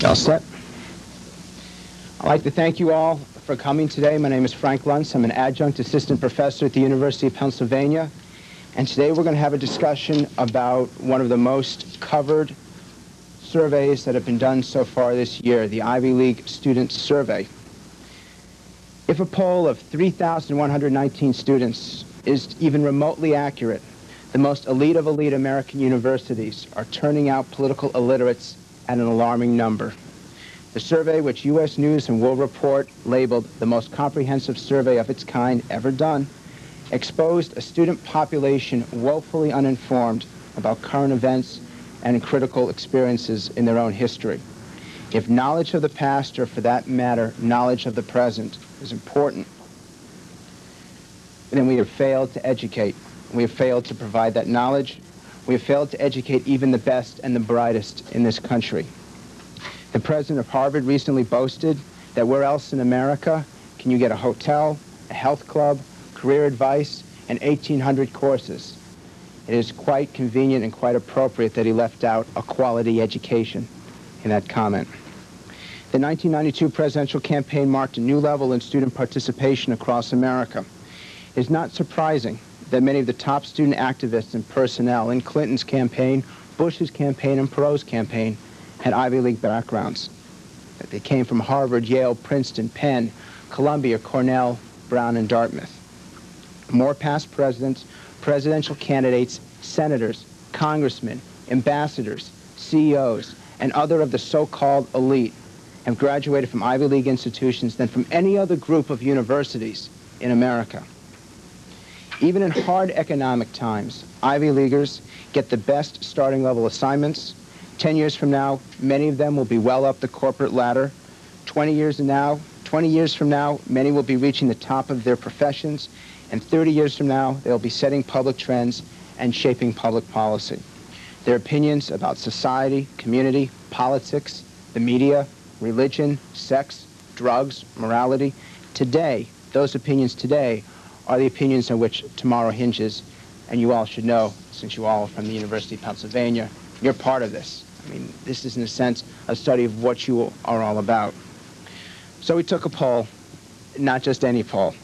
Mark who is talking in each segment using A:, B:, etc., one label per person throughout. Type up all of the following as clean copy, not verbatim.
A: All set. I'd like to thank you all for coming today. My name is Frank Luntz. I'm an adjunct assistant professor at the University of Pennsylvania. And today we're going to have a discussion about one of the most covered surveys that have been done so far this year, the Ivy League Student Survey. If a poll of 3,119 students is even remotely accurate, the most elite of elite American universities are turning out political illiterates at an alarming number. The survey, which U.S. News and World Report labeled the most comprehensive survey of its kind ever done, exposed a student population woefully uninformed about current events and critical experiences in their own history. If knowledge of the past, or for that matter, knowledge of the present, is important, then we have failed to educate. We have failed to provide that knowledge. We have failed to educate even the best and the brightest in this country. The president of Harvard recently boasted that where else in America can you get a hotel, a health club, career advice, and 1,800 courses? It is quite convenient and quite appropriate that he left out a quality education in that comment. The 1992 presidential campaign marked a new level in student participation across America. It is not surprising that many of the top student activists and personnel in Clinton's campaign, Bush's campaign, and Perot's campaign had Ivy League backgrounds. That they came from Harvard, Yale, Princeton, Penn, Columbia, Cornell, Brown, and Dartmouth. More past presidents, presidential candidates, senators, congressmen, ambassadors, CEOs, and other of the so-called elite have graduated from Ivy League institutions than from any other group of universities in America. Even in hard economic times, Ivy Leaguers get the best starting level assignments. 10 years from now, many of them will be well up the corporate ladder. 20 years from now, many will be reaching the top of their professions. And 30 years from now, they'll be setting public trends and shaping public policy. Their opinions about society, community, politics, the media, religion, sex, drugs, morality, today, those opinions today are the opinions on which tomorrow hinges. And you all should know, since you all are from the University of Pennsylvania, you're part of this. I mean, this is, in a sense, a study of what you are all about. So we took a poll, not just any poll.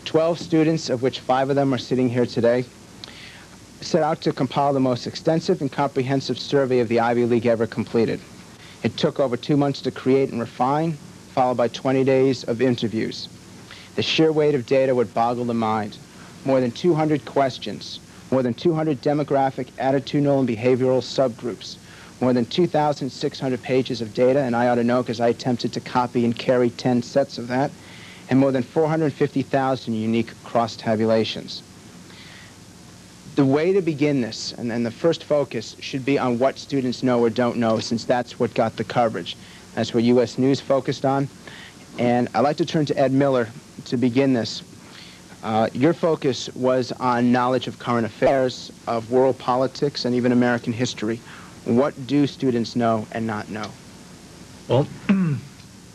A: 12 students, of which 5 of them are sitting here today, set out to compile the most extensive and comprehensive survey of the Ivy League ever completed. It took over 2 months to create and refine, followed by 20 days of interviews. The sheer weight of data would boggle the mind. More than 200 questions, more than 200 demographic, attitudinal, and behavioral subgroups, more than 2,600 pages of data, and I ought to know because I attempted to copy and carry 10 sets of that, and more than 450,000 unique cross-tabulations. The way to begin this, and the first focus, should be on what students know or don't know, since that's what got the coverage. That's what U.S. News focused on. And I'd like to turn to Ed Miller to begin this. Your focus was on knowledge of current affairs, of world politics, and even American history. What do students know and not know?
B: Well,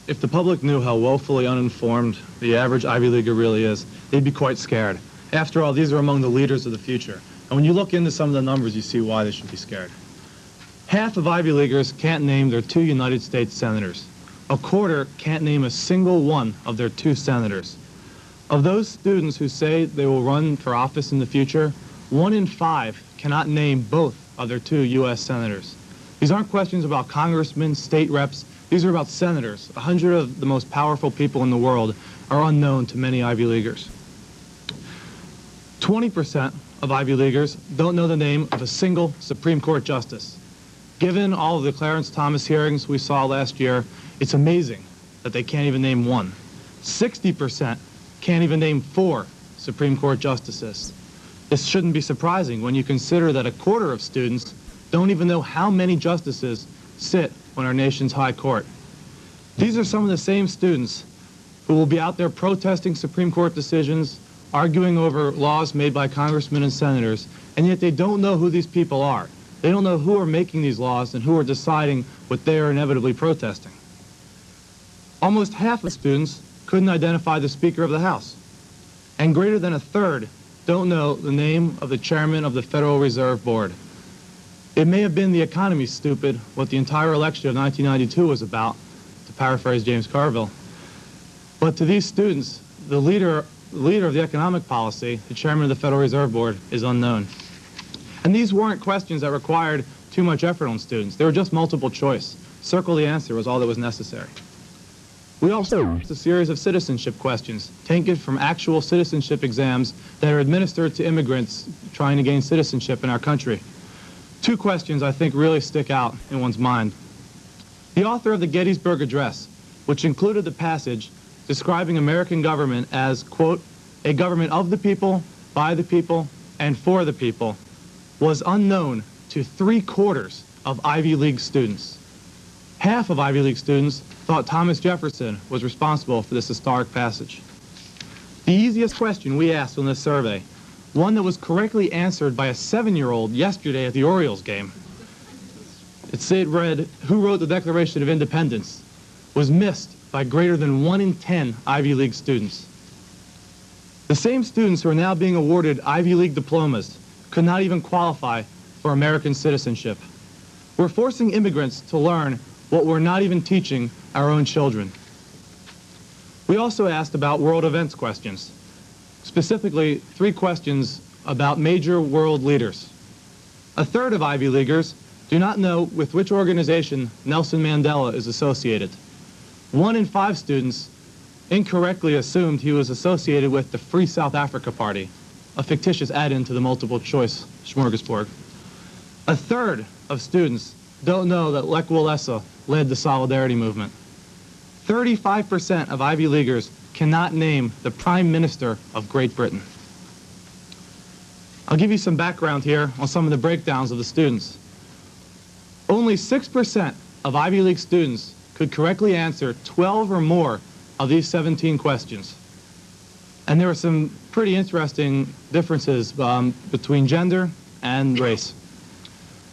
B: if the public knew how woefully uninformed the average Ivy Leaguer really is, they'd be quite scared. After all, these are among the leaders of the future. And when you look into some of the numbers, you see why they should be scared. Half of Ivy Leaguers can't name their 2 United States senators. A quarter can't name a single one of their 2 senators. Of those students who say they will run for office in the future, 1 in 5 cannot name both of their 2 U.S. senators. These aren't questions about congressmen, state reps. These are about senators. 100 of the most powerful people in the world are unknown to many Ivy Leaguers. 20% of Ivy Leaguers don't know the name of a single Supreme Court justice. Given all of the Clarence Thomas hearings we saw last year, it's amazing that they can't even name one. 60% can't even name 4 Supreme Court justices. This shouldn't be surprising when you consider that a quarter of students don't even know how many justices sit on our nation's high court. These are some of the same students who will be out there protesting Supreme Court decisions, arguing over laws made by congressmen and senators, and yet they don't know who these people are. They don't know who are making these laws and who are deciding what they are inevitably protesting. Almost half of students couldn't identify the Speaker of the House, and greater than a third don't know the name of the chairman of the Federal Reserve Board. It may have been the economy, stupid, what the entire election of 1992 was about, to paraphrase James Carville. But to these students, the leader of the economic policy, the chairman of the Federal Reserve Board, is unknown. And these weren't questions that required too much effort on students. They were just multiple choice. Circle the answer was all that was necessary. We also used a series of citizenship questions, taken from actual citizenship exams that are administered to immigrants trying to gain citizenship in our country. Two questions I think really stick out in one's mind. The author of the Gettysburg Address, which included the passage describing American government as, quote, a government of the people, by the people, and for the people, was unknown to 3/4 of Ivy League students. Half of Ivy League students thought Thomas Jefferson was responsible for this historic passage. The easiest question we asked on this survey, one that was correctly answered by a 7-year-old yesterday at the Orioles game. It read, who wrote the Declaration of Independence, was missed by greater than 1 in 10 Ivy League students. The same students who are now being awarded Ivy League diplomas could not even qualify for American citizenship. We're forcing immigrants to learn what we're not even teaching our own children. We also asked about world events questions, specifically 3 questions about major world leaders. A third of Ivy Leaguers do not know with which organization Nelson Mandela is associated. 1 in 5 students incorrectly assumed he was associated with the Free South Africa Party, a fictitious add-in to the multiple choice smorgasbord. A third of students don't know that Lech Walesa led the Solidarity Movement. 35% of Ivy Leaguers cannot name the Prime Minister of Great Britain. I'll give you some background here on some of the breakdowns of the students. Only 6% of Ivy League students could correctly answer 12 or more of these 17 questions. And there are some pretty interesting differences between gender and race.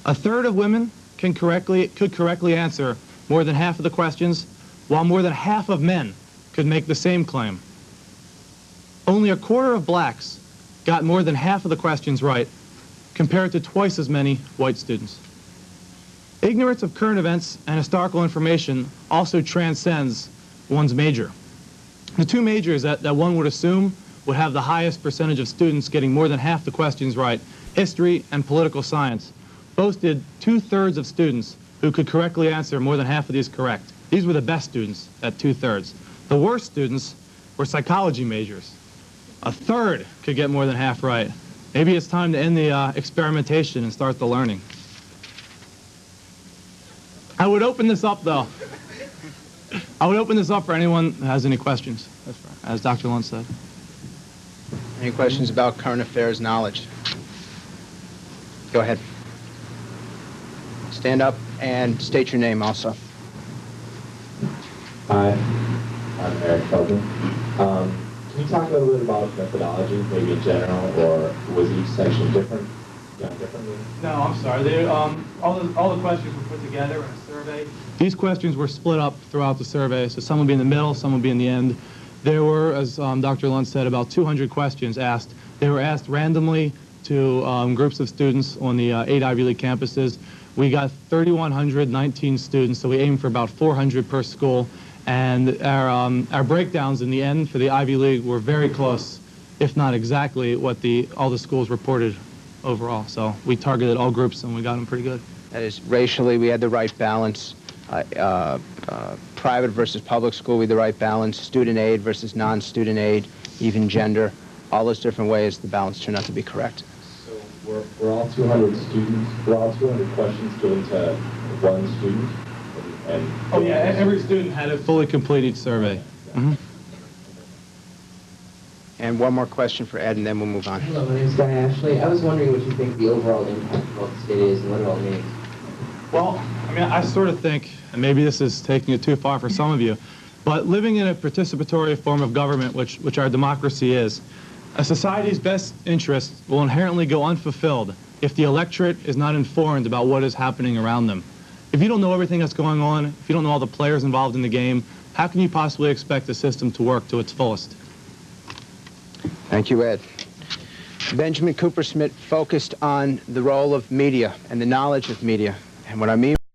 B: A third of women could correctly answer more than half of the questions, while more than half of men could make the same claim. Only 1/4 of blacks got more than half of the questions right, compared to twice as many white students. Ignorance of current events and historical information also transcends one's major. The 2 majors that one would assume would have the highest percentage of students getting more than half the questions right, history and political science, boasted 2/3 of students who could correctly answer more than half of these correct. These were the best students at 2/3. The worst students were psychology majors. 1/3 could get more than half right. Maybe it's time to end the experimentation and start the learning. I would open this up, though. I would open this up for anyone who has any questions, as Dr. Luntz said.
A: Any questions about current affairs knowledge? Go ahead. Stand up and state your name also.
C: Hi, I'm Eric Feldman. Can you talk a little bit about methodology, maybe in general, or was each section different? Done differently?
B: No, I'm sorry. All the questions were put together in a survey. These questions were split up throughout the survey, so some would be in the middle, some would be in the end. There were, as Dr. Luntz said, about 200 questions asked. They were asked randomly to groups of students on the 8 Ivy League campuses. We got 3,119 students, so we aimed for about 400 per school. And our breakdowns in the end for the Ivy League were very close, if not exactly what all the schools reported overall. So we targeted all groups and we got them pretty good.
A: That is, racially, we had the right balance. Private versus public school, we had the right balance. Student aid versus non-student aid, even gender. All those different ways, the balance turned out to be correct.
C: So were all 200 students, were all 200 questions given to one student?
B: Oh yeah, every student had a fully completed survey. Mm-hmm.
A: And one more question for Ed, and then we'll move on.
D: Hello, my name is Guy Ashley. I was wondering what you think the overall impact of the state is and what it all means.
B: Well, I mean, I sort of think, and maybe this is taking it too far for some of you, but living in a participatory form of government, which our democracy is, a society's best interests will inherently go unfulfilled if the electorate is not informed about what is happening around them. If you don't know everything that's going on, if you don't know all the players involved in the game, how can you possibly expect the system to work to its fullest?
A: Thank you, Ed. Benjamin Cooper Smith focused on the role of media and the knowledge of media. And what I mean